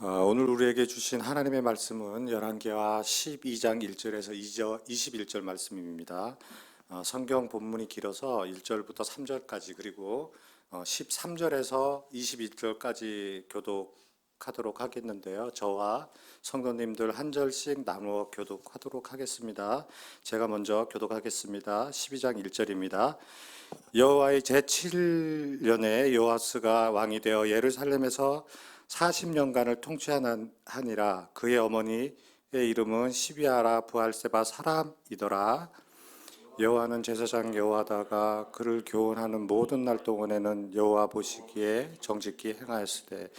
오늘 우리에게 주신 하나님의 말씀은 열왕기하 12장 1절에서 21절 말씀입니다. 성경 본문이 길어서 1절부터 3절까지 그리고 13절에서 21절까지 교독하도록 하겠는데요. 저와 성도님들 한 절씩 나누어 교독하도록 하겠습니다. 제가 먼저 교독하겠습니다. 12장 1절입니다. 여호와의 제7년에 요아스가 왕이 되어 예루살렘에서 40년간을 통치하니라. 그의 어머니의 이름은 시비아라 부할세바 사람이더라. 여호와는 제사장 여호와다가 그를 교훈하는 모든 날 동안에는 여호와 보시기에 정직히 행하였으되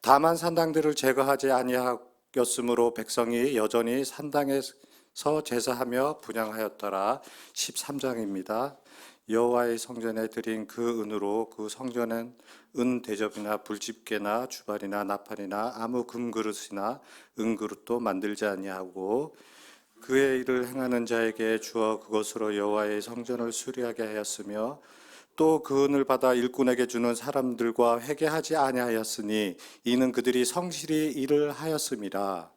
다만 산당들을 제거하지 아니하였으므로 백성이 여전히 산당에서 제사하며 분향하였더라. 13장입니다. 여호와의 성전에 드린 그 은으로 그 성전은 은 대접이나 불집게나 주발이나 나팔이나 아무 금그릇이나 은그릇도 만들지 아니하고 그의 일을 행하는 자에게 주어 그것으로 여호와의 성전을 수리하게 하였으며 또 그 은을 받아 일꾼에게 주는 사람들과 회개하지 아니하였으니 이는 그들이 성실히 일을 하였음이라.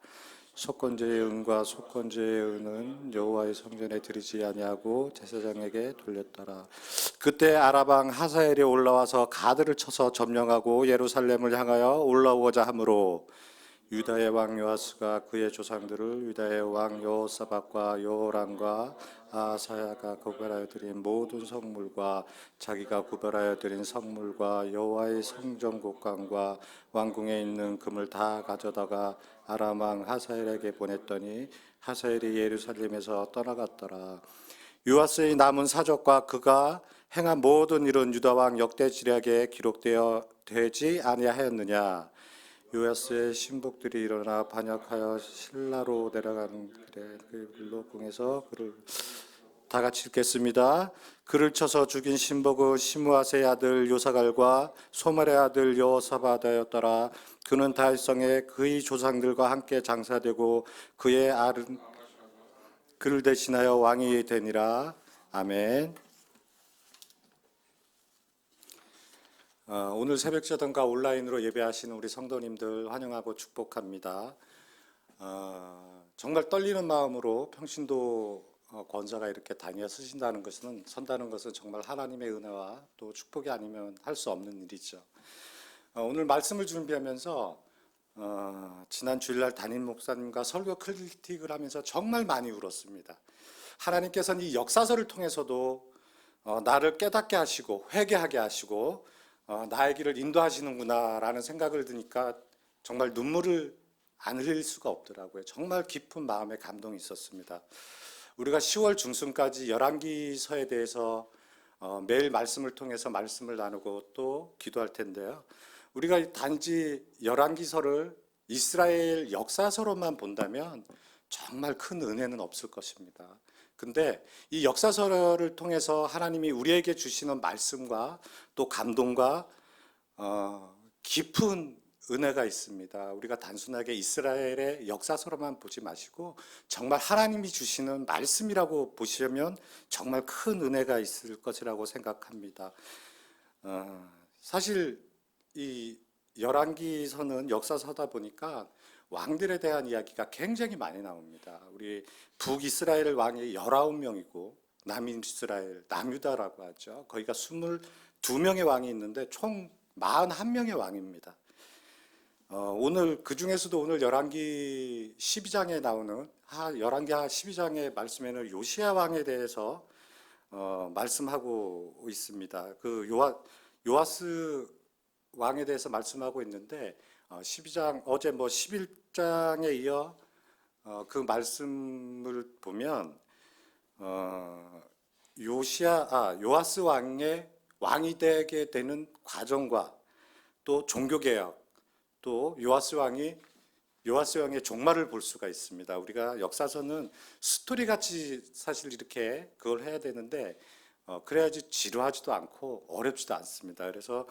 속건제의 은과 속건제의 은은 여호와의 성전에 드리지 아니하고 제사장에게 돌렸더라. 그때 아람 하사엘이 올라와서 가드를 쳐서 점령하고 예루살렘을 향하여 올라오고자 하므로 유다의 왕 요아스가 그의 조상들을 유다의 왕 여호사밧과 여호람과 아사야가 구별하여 드린 모든 성물과 자기가 구별하여 드린 성물과 여호와의 성전 곳간과 왕궁에 있는 금을 다 가져다가 아람 왕 하사엘에게 보냈더니 하사엘이 예루살렘에서 떠나갔더라. 요아스의 남은 사적과 그가 행한 모든 일은 유다 왕 역대 지략에 기록되어 되지 아니하였느냐. 요아스의 신복들이 일어나 반역하여 실라로 내려가는 길에 그 블록궁에서 그를 다 같이 읽겠습니다. 그를 쳐서 죽인 신복은 시므아세의 아들 요사갈과 소말의 아들 여호사밧이었더라. 그는 다윗성에 그의 조상들과 함께 장사되고 그의 아른 그를 대신하여 왕이 되니라. 아멘. 오늘 새벽제단과 온라인으로 예배하시는 우리 성도님들 환영하고 축복합니다. 정말 떨리는 마음으로 평신도 권사가 이렇게 다니어 선다는 것은 정말 하나님의 은혜와 또 축복이 아니면 할 수 없는 일이죠. 오늘 말씀을 준비하면서 지난 주일날 담임 목사님과 설교 크리틱을 하면서 정말 많이 울었습니다. 하나님께서는 이 역사서를 통해서도 나를 깨닫게 하시고 회개하게 하시고 나의 길을 인도하시는구나 라는 생각을 드니까 정말 눈물을 안 흘릴 수가 없더라고요. 정말 깊은 마음의 감동이 있었습니다. 우리가 10월 중순까지 열왕기서에 대해서 매일 말씀을 통해서 말씀을 나누고 또 기도할 텐데요. 우리가 단지 열왕기서를 이스라엘 역사서로만 본다면 정말 큰 은혜는 없을 것입니다. 근데 이 역사서를 통해서 하나님이 우리에게 주시는 말씀과 또 감동과 깊은 은혜가 있습니다. 우리가 단순하게 이스라엘의 역사서로만 보지 마시고 정말 하나님이 주시는 말씀이라고 보시면 정말 큰 은혜가 있을 것이라고 생각합니다. 사실 이 열왕기서는 역사서다 보니까 왕들에 대한 이야기가 굉장히 많이 나옵니다. 우리 북이스라엘 왕이 19명이고 남이스라엘, 남유다라고 하죠. 거기가 22명의 왕이 있는데 총 41명의 왕입니다. 오늘 그 중에서도 오늘 열왕기 12장에 나오는 열왕기하 12장의 말씀에는 요시야 왕에 대해서 말씀하고 있습니다. 그 요아스 왕에 대해서 말씀하고 있는데 12장 어제 11장에 이어 그 말씀을 보면 요아스 왕의 왕이 되게 되는 과정과 또 종교개혁 또 요아스 왕의 종말을 볼 수가 있습니다. 우리가 역사서는 스토리 같이 사실 이렇게 그걸 해야 되는데 그래야지 지루하지도 않고 어렵지도 않습니다. 그래서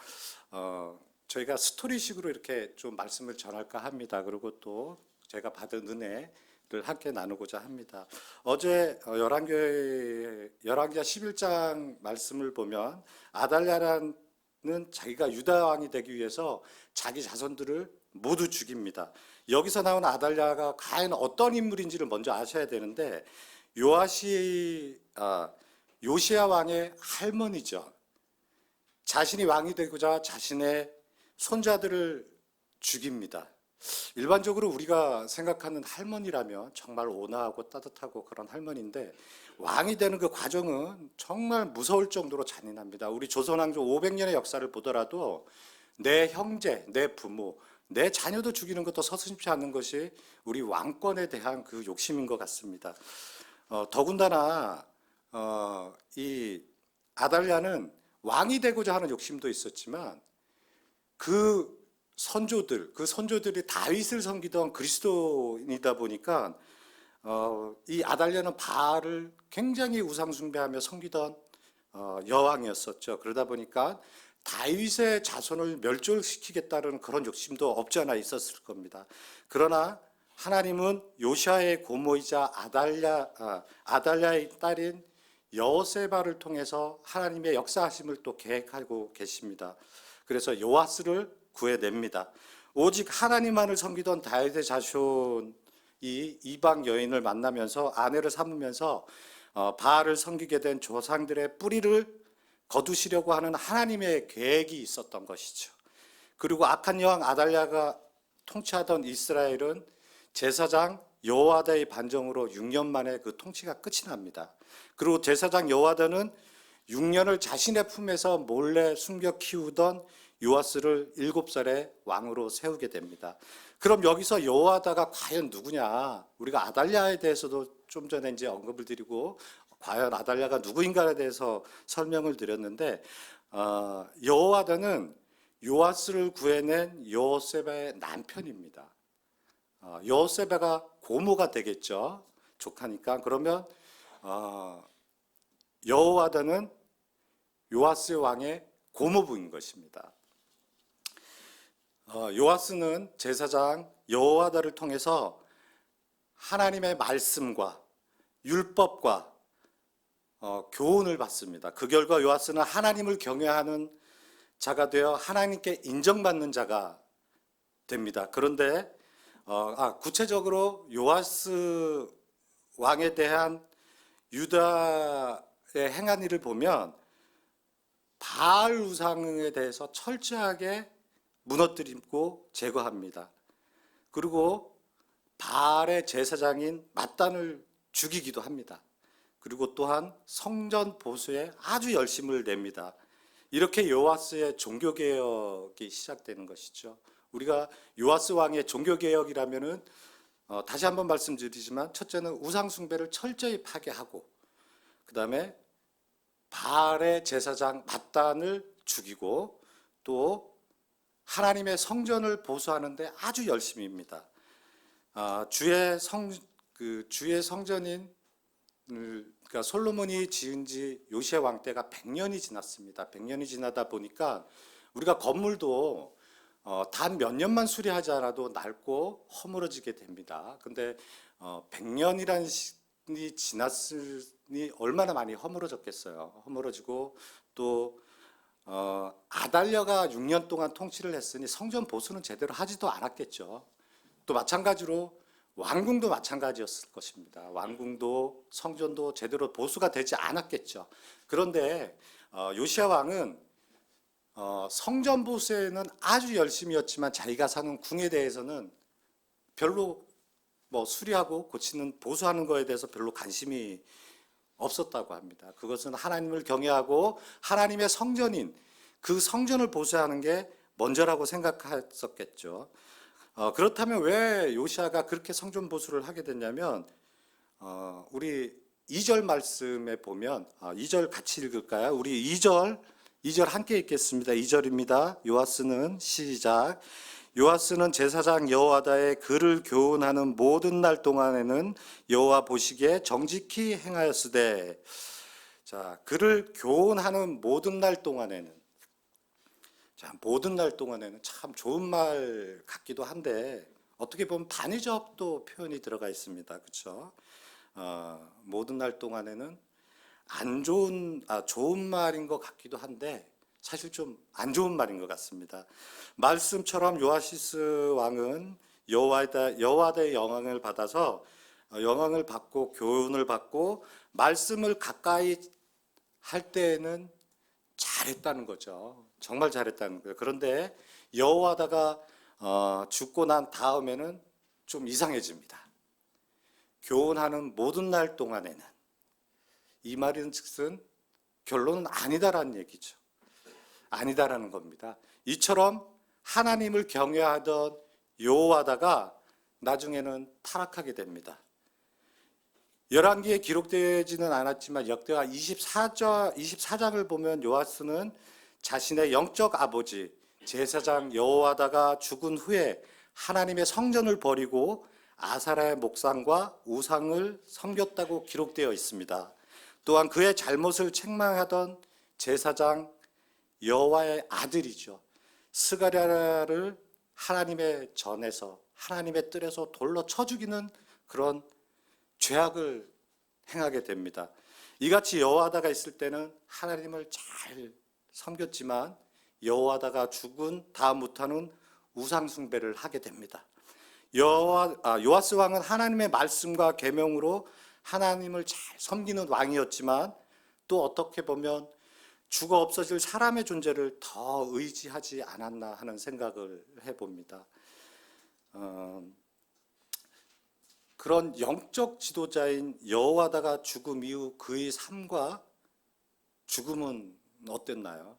저희가 스토리식으로 이렇게 좀 말씀을 전할까 합니다. 그리고 또 제가 받은 은혜를 함께 나누고자 합니다. 어제 열왕기하 11장 말씀을 보면 아달랴란 자기가 유다 왕이 되기 위해서 자기 자손들을 모두 죽입니다. 여기서 나온 아달랴가 과연 어떤 인물인지를 먼저 아셔야 되는데 요시야 왕의 할머니죠. 자신이 왕이 되고자 자신의 손자들을 죽입니다. 일반적으로 우리가 생각하는 할머니라면 정말 온화하고 따뜻하고 그런 할머니인데 왕이 되는 그 과정은 정말 무서울 정도로 잔인합니다. 우리 조선왕조 500년의 역사를 보더라도 내 형제, 내 부모, 내 자녀도 죽이는 것도 서슴지 않는 것이 우리 왕권에 대한 그 욕심인 것 같습니다. 더군다나 이 아달랴는 왕이 되고자 하는 욕심도 있었지만 그 선조들이 다윗을 섬기던 그리스도인이다 보니까 이 아달랴는 바알을 굉장히 우상 숭배하며 섬기던 여왕이었었죠. 그러다 보니까 다윗의 자손을 멸절시키겠다는 그런 욕심도 없지 않아 있었을 겁니다. 그러나 하나님은 요시아의 고모이자 아달랴의 딸인 여호세바를 통해서 하나님의 역사하심을 또 계획하고 계십니다. 그래서 요아스를 구해냅니다. 오직 하나님만을 섬기던 다윗의 자손이 이방 여인을 만나면서 아내를 삼으면서 바알을 섬기게 된 조상들의 뿌리를 거두시려고 하는 하나님의 계획이 있었던 것이죠. 그리고 악한 여왕 아달랴가 통치하던 이스라엘은 제사장 여호와다의 반정으로 6년 만에 그 통치가 끝이 납니다. 그리고 제사장 여호와다는 6년을 자신의 품에서 몰래 숨겨 키우던 요아스를 7살에 왕으로 세우게 됩니다. 그럼 여기서 여호와다가 과연 누구냐? 우리가 아달랴에 대해서도 좀 전에 이제 언급을 드리고 과연 아달랴가 누구인가에 대해서 설명을 드렸는데 여호와다는 요아스를 구해낸 여호세바의 남편입니다. 여호세바가 고모가 되겠죠. 조카니까. 그러면 여호와다는 요아스 왕의 고모부인 것입니다. 요아스는 제사장 여호와다를 통해서 하나님의 말씀과 율법과 교훈을 받습니다. 그 결과 요아스는 하나님을 경외하는 자가 되어 하나님께 인정받는 자가 됩니다. 그런데 구체적으로 요아스 왕에 대한 유다의 행한 일을 보면 바알 우상에 대해서 철저하게 무너뜨리고 제거합니다. 그리고 바알의 제사장인 맏단을 죽이기도 합니다. 그리고 또한 성전 보수에 아주 열심을 냅니다. 이렇게 요아스의 종교개혁이 시작되는 것이죠. 우리가 요아스 왕의 종교개혁이라면은 다시 한번 말씀드리지만 첫째는 우상숭배를 철저히 파괴하고 그 다음에 바알의 제사장 맏단을 죽이고 또 하나님의 성전을 보수하는 데 아주 열심입니다. 주의 성전인 그러니까 솔로몬이 지은 지 요시야 왕 때가 100년이 지났습니다. 100년이 지나다 보니까 우리가 건물도 단 몇 년만 수리하지 않아도 낡고 허물어지게 됩니다. 근데 100년이라는 시간이 지났으니 얼마나 많이 허물어졌겠어요. 허물어지고 또 아달랴가 6년 동안 통치를 했으니 성전 보수는 제대로 하지도 않았겠죠. 또 마찬가지로 왕궁도 마찬가지였을 것입니다. 왕궁도 성전도 제대로 보수가 되지 않았겠죠. 그런데 요시야 왕은 성전 보수에는 아주 열심이었지만 자기가 사는 궁에 대해서는 별로 수리하고 고치는 보수하는 거에 대해서 별로 관심이 없었다고 합니다. 그것은 하나님을 경외하고 하나님의 성전인 그 성전을 보수하는 게 먼저라고 생각했었겠죠. 그렇다면 왜 요시야가 그렇게 성전 보수를 하게 됐냐면 우리 2절 말씀에 보면 2절 같이 읽을까요? 우리 2절 함께 읽겠습니다. 2절입니다. 요아스는 시작. 요아스는 제사장 여호와다의 그를 교훈하는 모든 날 동안에는 여호와 보시기에 정직히 행하였으되. 자, 그를 교훈하는 모든 날 동안에는, 자, 모든 날 동안에는 참 좋은 말 같기도 한데 어떻게 보면 반의적도 표현이 들어가 있습니다. 그렇죠? 모든 날 동안에는 안 좋은 좋은 말인 것 같기도 한데 사실 좀 안 좋은 말인 것 같습니다. 말씀처럼 요아시스 왕은 여호와의 영향을 받아서 영향을 받고 교훈을 받고 말씀을 가까이 할 때에는 잘했다는 거죠. 정말 잘했다는 거예요. 그런데 여호와다가 죽고 난 다음에는 좀 이상해집니다. 교훈하는 모든 날 동안에는, 이 말은 즉슨 결론은 아니다라는 얘기죠. 아니다라는 겁니다. 이처럼 하나님을 경외하던 여호와다가 나중에는 타락하게 됩니다. 열왕기에 기록되지는 않았지만 역대하 24장을 보면 요아스는 자신의 영적 아버지 제사장 여호와다가 죽은 후에 하나님의 성전을 버리고 아사라의 목상과 우상을 섬겼다고 기록되어 있습니다. 또한 그의 잘못을 책망하던 제사장 여호와의 아들이죠, 스가랴를 하나님의 전에서 하나님의 뜰에서 돌로 쳐 죽이는 그런 죄악을 행하게 됩니다. 이같이 여호와다가 있을 때는 하나님을 잘 섬겼지만 여호와다가 죽은 다음부터는 우상 숭배를 하게 됩니다. 요아스 왕은 하나님의 말씀과 계명으로 하나님을 잘 섬기는 왕이었지만 또 어떻게 보면 죽어 없어질 사람의 존재를 더 의지하지 않았나 하는 생각을 해봅니다. 그런 영적 지도자인 여호와다가 죽음 이후 그의 삶과 죽음은 어땠나요?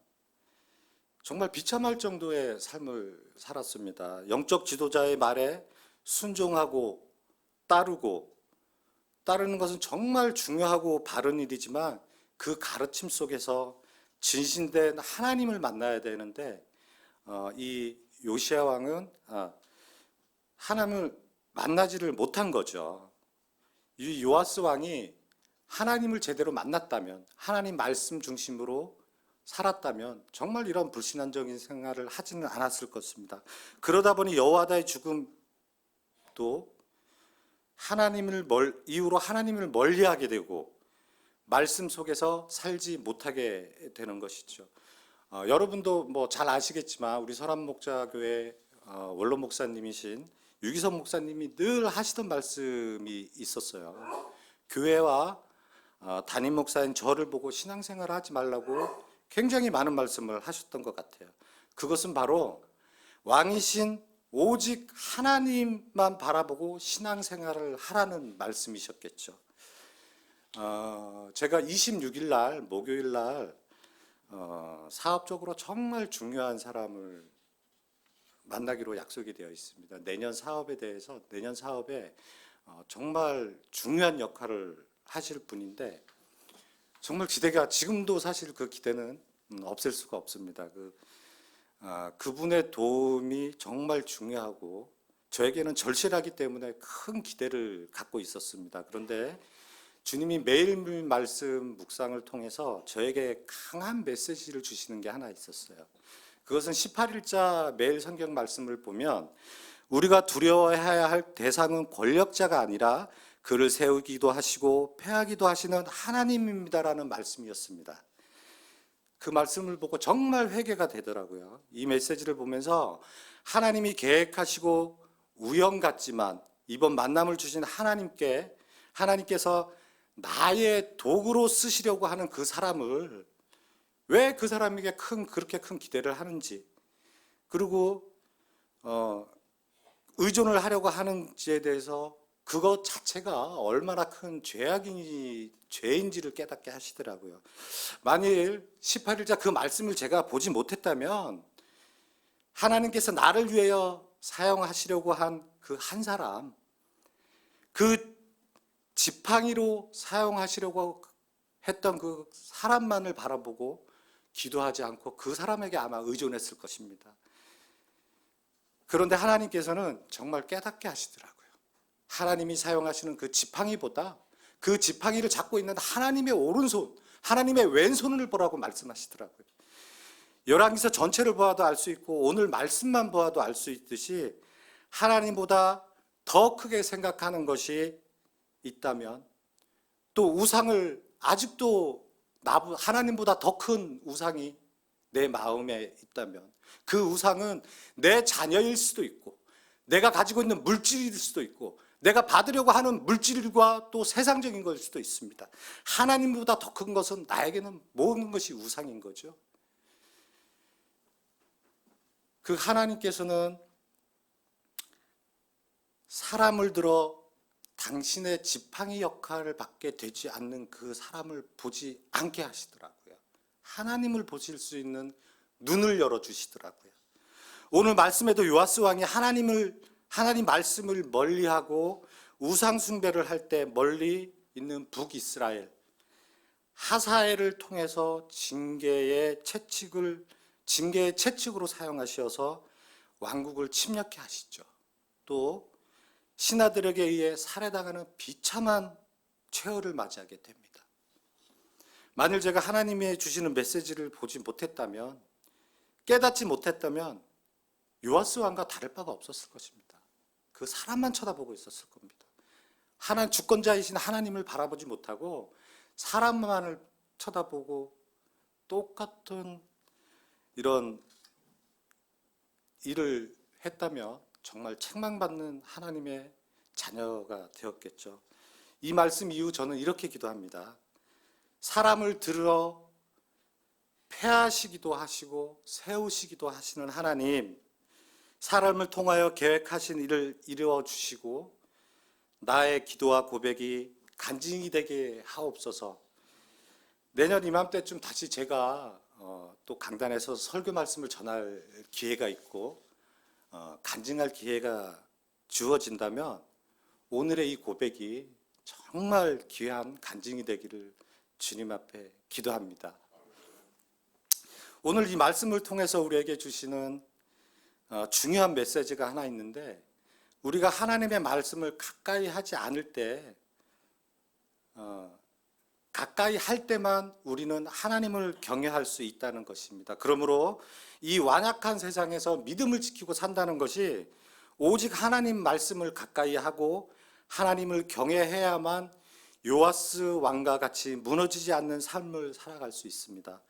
정말 비참할 정도의 삶을 살았습니다. 영적 지도자의 말에 순종하고 따르는 것은 정말 중요하고 바른 일이지만 그 가르침 속에서 진신된 하나님을 만나야 되는데 이 요시야 왕은 하나님을 만나지를 못한 거죠. 이 요아스 왕이 하나님을 제대로 만났다면, 하나님 말씀 중심으로 살았다면 정말 이런 불신앙적인 생활을 하지는 않았을 것입니다. 그러다 보니 여호와다의 죽음도 이후로 하나님을 멀리하게 되고 말씀 속에서 살지 못하게 되는 것이죠. 여러분도 뭐 잘 아시겠지만 우리 설암목자교회 원로 목사님이신 유기성 목사님이 늘 하시던 말씀이 있었어요. 교회와 담임 목사인 저를 보고 신앙생활을 하지 말라고 굉장히 많은 말씀을 하셨던 것 같아요. 그것은 바로 왕이신 오직 하나님만 바라보고 신앙생활을 하라는 말씀이셨겠죠. 제가 26일 날 목요일 날 사업적으로 정말 중요한 사람을 만나기로 약속이 되어 있습니다. 내년 사업에 정말 중요한 역할을 하실 분인데 정말 기대가, 지금도 사실 그 기대는 없앨 수가 없습니다. 그분의 도움이 정말 중요하고 저에게는 절실하기 때문에 큰 기대를 갖고 있었습니다. 그런데 주님이 매일매일 말씀 묵상을 통해서 저에게 강한 메시지를 주시는 게 하나 있었어요. 그것은 18일자 매일 성경 말씀을 보면 우리가 두려워해야 할 대상은 권력자가 아니라 그를 세우기도 하시고 패하기도 하시는 하나님입니다라는 말씀이었습니다. 그 말씀을 보고 정말 회개가 되더라고요. 이 메시지를 보면서 하나님이 계획하시고 우연 같지만 이번 만남을 주신 하나님께서 나의 도구로 쓰시려고 하는 그 사람을 왜 그 사람에게 그렇게 큰 기대를 하는지, 그리고 의존을 하려고 하는지에 대해서 그것 자체가 얼마나 큰 죄인지를 깨닫게 하시더라고요. 만일 18일자 그 말씀을 제가 보지 못했다면 하나님께서 나를 위하여 사용하시려고 한 그 한 사람, 그 지팡이로 사용하시려고 했던 그 사람만을 바라보고 기도하지 않고 그 사람에게 아마 의존했을 것입니다. 그런데 하나님께서는 정말 깨닫게 하시더라고요. 하나님이 사용하시는 그 지팡이보다 그 지팡이를 잡고 있는 하나님의 오른손, 하나님의 왼손을 보라고 말씀하시더라고요. 열왕기서 전체를 보아도 알 수 있고 오늘 말씀만 보아도 알 수 있듯이 하나님보다 더 크게 생각하는 것이 있다면, 또 우상을 아직도 하나님보다 더 큰 우상이 내 마음에 있다면 그 우상은 내 자녀일 수도 있고 내가 가지고 있는 물질일 수도 있고 내가 받으려고 하는 물질과 또 세상적인 걸 수도 있습니다. 하나님보다 더 큰 것은 나에게는 모든 것이 우상인 거죠. 그 하나님께서는 사람을 들어 당신의 지팡이 역할을 받게 되지 않는 그 사람을 보지 않게 하시더라고요. 하나님을 보실 수 있는 눈을 열어주시더라고요. 오늘 말씀에도 요아스 왕이 하나님 말씀을 멀리하고 우상 숭배를 할 때 멀리 있는 북이스라엘 하사엘을 통해서 징계의 채찍으로 사용하셔서 왕국을 침략해 하시죠. 또 신하들에게 의해 살해당하는 비참한 최후를 맞이하게 됩니다. 만일 제가 하나님이 주시는 메시지를 보지 못했다면, 깨닫지 못했다면 요아스 왕과 다를 바가 없었을 것입니다. 그 사람만 쳐다보고 있었을 겁니다. 주권자이신 하나님을 바라보지 못하고 사람만을 쳐다보고 똑같은 이런 일을 했다면 정말 책망받는 하나님의 자녀가 되었겠죠. 이 말씀 이후 저는 이렇게 기도합니다. 사람을 들어 폐하시기도 하시고 세우시기도 하시는 하나님, 사람을 통하여 계획하신 일을 이루어 주시고 나의 기도와 고백이 간증이 되게 하옵소서. 내년 이맘때쯤 다시 제가 또 강단에서 설교 말씀을 전할 기회가 있고 간증할 기회가 주어진다면 오늘의 이 고백이 정말 귀한 간증이 되기를 주님 앞에 기도합니다. 오늘 이 말씀을 통해서 우리에게 주시는 중요한 메시지가 하나 있는데, 우리가 하나님의 말씀을 가까이 하지 않을 때, 가까이 할 때만 우리는 하나님을 경외할 수 있다는 것입니다. 그러므로 이 완악한 세상에서 믿음을 지키고 산다는 것이 오직 하나님 말씀을 가까이 하고 하나님을 경외해야만 요아스 왕과 같이 무너지지 않는 삶을 살아갈 수 있습니다.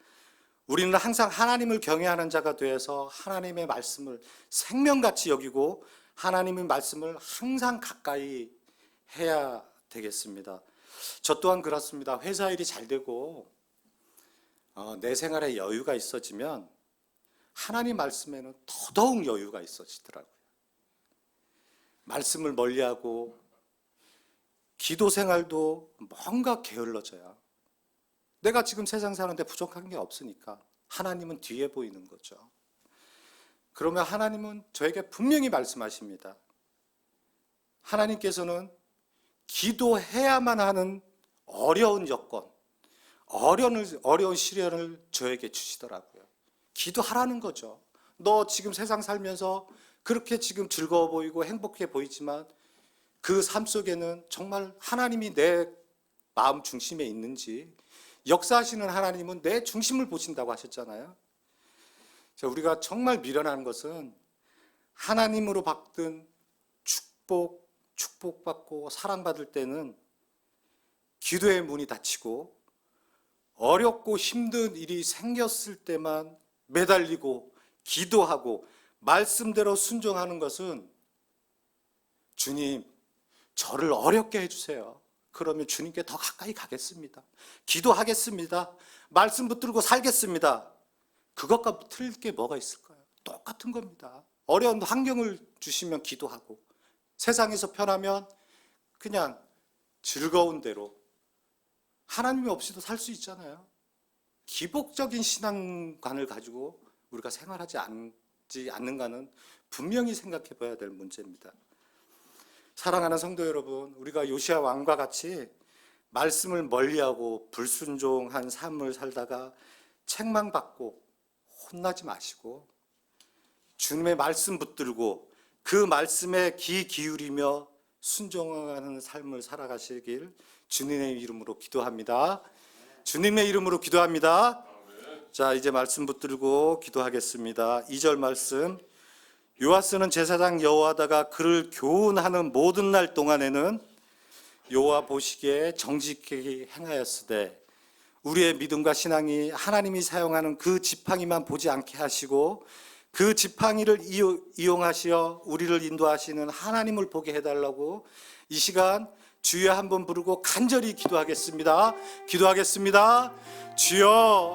우리는 항상 하나님을 경외하는 자가 되어서 하나님의 말씀을 생명같이 여기고 하나님의 말씀을 항상 가까이 해야 되겠습니다. 저 또한 그렇습니다. 회사 일이 잘 되고 내 생활에 여유가 있어지면 하나님 말씀에는 더더욱 여유가 있어지더라고요. 말씀을 멀리하고 기도 생활도 뭔가 게을러져요. 내가 지금 세상 사는데 부족한 게 없으니까 하나님은 뒤에 보이는 거죠. 그러면 하나님은 저에게 분명히 말씀하십니다. 하나님께서는 기도해야만 하는 어려운 여건, 어려운 시련을 저에게 주시더라고요. 기도하라는 거죠. 너 지금 세상 살면서 그렇게 지금 즐거워 보이고 행복해 보이지만 그 삶 속에는 정말 하나님이 내 마음 중심에 있는지, 역사하시는 하나님은 내 중심을 보신다고 하셨잖아요. 우리가 정말 미련한 것은 하나님으로 받은 축복받고 사랑받을 때는 기도의 문이 닫히고 어렵고 힘든 일이 생겼을 때만 매달리고 기도하고 말씀대로 순종하는 것은 주님, 저를 어렵게 해주세요. 그러면 주님께 더 가까이 가겠습니다. 기도하겠습니다. 말씀 붙들고 살겠습니다. 그것과 틀릴 게 뭐가 있을까요? 똑같은 겁니다. 어려운 환경을 주시면 기도하고, 세상에서 편하면 그냥 즐거운 대로 하나님이 없이도 살 수 있잖아요. 기복적인 신앙관을 가지고 우리가 생활하지 않는가는 분명히 생각해 봐야 될 문제입니다. 사랑하는 성도 여러분, 우리가 요시야 왕과 같이 말씀을 멀리하고 불순종한 삶을 살다가 책망받고 혼나지 마시고 주님의 말씀 붙들고 그 말씀에 귀 기울이며 순종하는 삶을 살아가시길 주님의 이름으로 기도합니다. 주님의 이름으로 기도합니다. 자, 이제 말씀 붙들고 기도하겠습니다. 2절 말씀. 요아스는 제사장 여호와다가 그를 교훈하는 모든 날 동안에는 여호와 보시기에 정직하게 행하였으되 우리의 믿음과 신앙이 하나님이 사용하는 그 지팡이만 보지 않게 하시고 그 지팡이를 이용하시어 우리를 인도하시는 하나님을 보게 해달라고 이 시간 주여 한번 부르고 간절히 기도하겠습니다. 기도하겠습니다. 주여